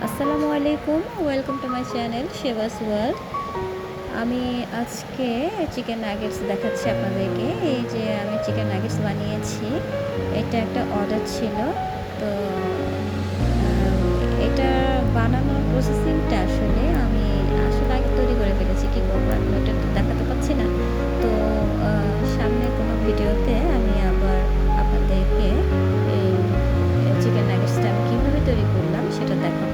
আসসালামু আলাইকুম, welcome to my channel Shebas world. আমি আজকে চিকেন নাগেটস দেখাচ্ছি আপনাদেরকে। এই যে আমি চিকেন নাগেটস বানিয়েছি, এটা একটা অর্ডার ছিল। তো এটা বানানোর প্রসেসিংটা আমি আগে তৈরি করে ফেলেছি। কী করবো, এখন ওটা তো দেখাতে পাচ্ছি না। তো সামনের কোনো ভিডিওতে আমি আবার আপনাদেরকে এই চিকেন নাগেটসটা আমি কীভাবে তৈরি করলাম সেটা দেখাবো।